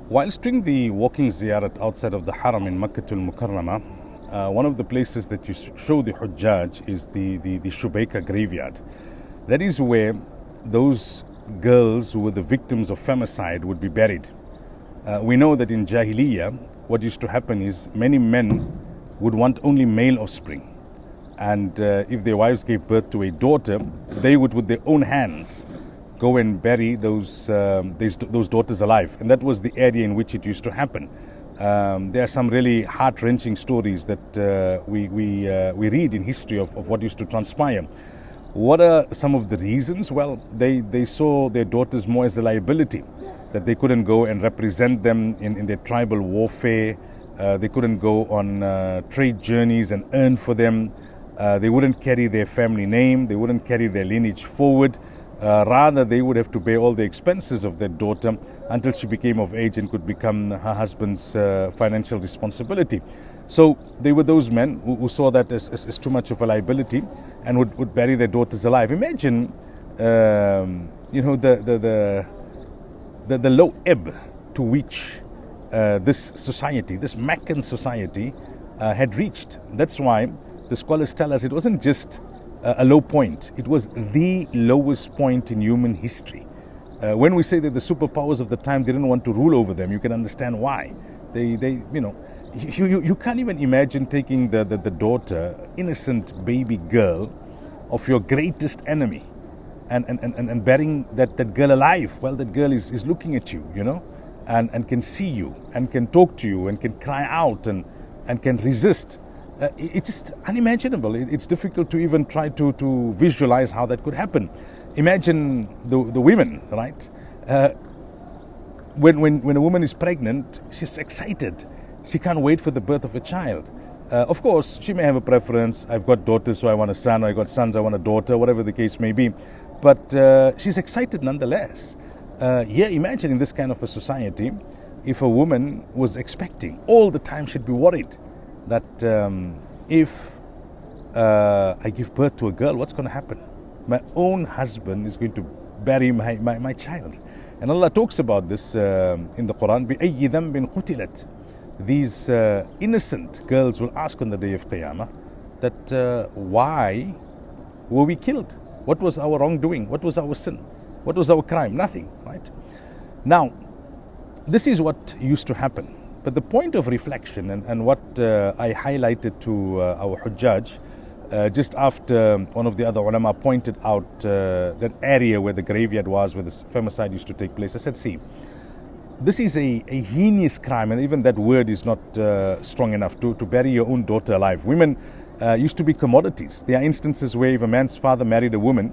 Whilst doing the walking ziyarat outside of the Haram in Makkah al-Mukarramah, one of the places that you show the Hujjaj is the Shabeka graveyard. That is where those girls who were the victims of femicide would be buried. We know that in Jahiliyyah, what used to happen is many men would want only male offspring. And if their wives gave birth to a daughter, they would, with their own hands, go and bury those daughters alive. And that was the area in which it used to happen. There are some really heart-wrenching stories that we read in history of what used to transpire. What are some of the reasons? Well, they saw their daughters more as a liability, that they couldn't go and represent them in their tribal warfare. They couldn't go on trade journeys and earn for them. They wouldn't carry their family name. They wouldn't carry their lineage forward. Rather, they would have to bear all the expenses of their daughter until she became of age and could become her husband's financial responsibility. So they were those men who saw that as too much of a liability and would bury their daughters alive. Imagine, the low ebb to which this society, this Meccan society, had reached. That's why the scholars tell us it wasn't just a low point, it was the lowest point in human history. When we say that the superpowers of the time didn't want to rule over them, you can understand why. You can't even imagine taking the daughter, innocent baby girl of your greatest enemy and burying that girl alive. Well, that girl is looking at you, and can see you and can talk to you and can cry out and can resist. It's just unimaginable. It's difficult to even try to visualize how that could happen. Imagine the women, right? When a woman is pregnant, she's excited. She can't wait for the birth of a child. Of course, she may have a preference. I've got daughters, so I want a son, or I've got sons, I want a daughter, whatever the case may be. But she's excited nonetheless. Imagine in this kind of a society, if a woman was expecting, all the time she'd be worried that if I give birth to a girl, what's going to happen? My own husband is going to bury my child. And Allah talks about this in the Quran. بِأَيِّ ذَنْبٍ قُتِلَتْ. These innocent girls will ask on the day of Qiyamah that why were we killed? What was our wrongdoing? What was our sin? What was our crime? Nothing, right? Now, this is what used to happen. But the point of reflection and what I highlighted to our Hujjaj just after one of the other ulama pointed out that area where the graveyard was, where the femicide used to take place, I said, see, this is a heinous crime, and even that word is not strong enough to bury your own daughter alive. Women used to be commodities. There are instances where if a man's father married a woman,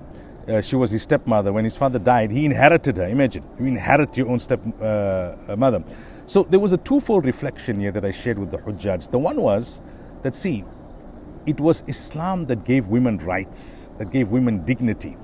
she was his stepmother. When his father died, he inherited her. Imagine, you inherit your own stepmother. So there was a twofold reflection here that I shared with the Hujjaj. The one was that, see, it was Islam that gave women rights, that gave women dignity.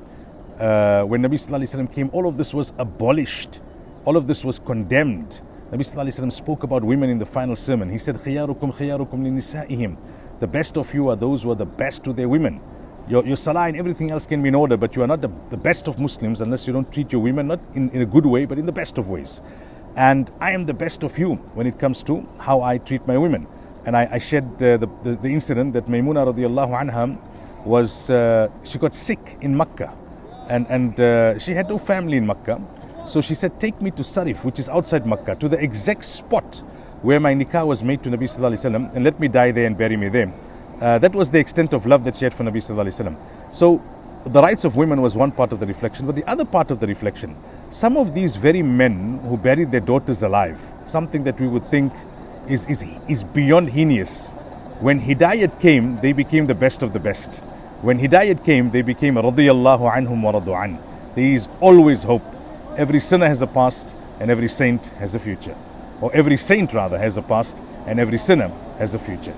When Nabi Sallallahu Alaihi Wasallam came, all of this was abolished. All of this was condemned. Nabi Sallallahu Alaihi Wasallam spoke about women in the final sermon. He said, خِيَارُكُمْ خِيَارُكُمْ لِنِسَائِهِمْ. The best of you are those who are the best to their women. Your salah and everything else can be in order, but you are not the best of Muslims unless you don't treat your women not in a good way, but in the best of ways. And I am the best of you when it comes to how I treat my women. And I shared the incident that Maymuna radiallahu anha was, she got sick in Makkah. And she had no family in Makkah. So she said, take me to Sarif, which is outside Makkah, to the exact spot where my nikah was made to Nabi Sallallahu Alaihi Wasallam, and let me die there and bury me there. That was the extent of love that she had for Nabi Sallallahu Alaihi Wasallam. So the rights of women was one part of the reflection, but the other part of the reflection, some of these very men who buried their daughters alive, something that we would think is beyond heinous. When Hidayat came, they became the best of the best. When Hidayat came, they became radiyallahu anhum wa radu an. There is always hope. Every sinner has a past and every saint has a future. Or every saint rather has a past and every sinner has a future.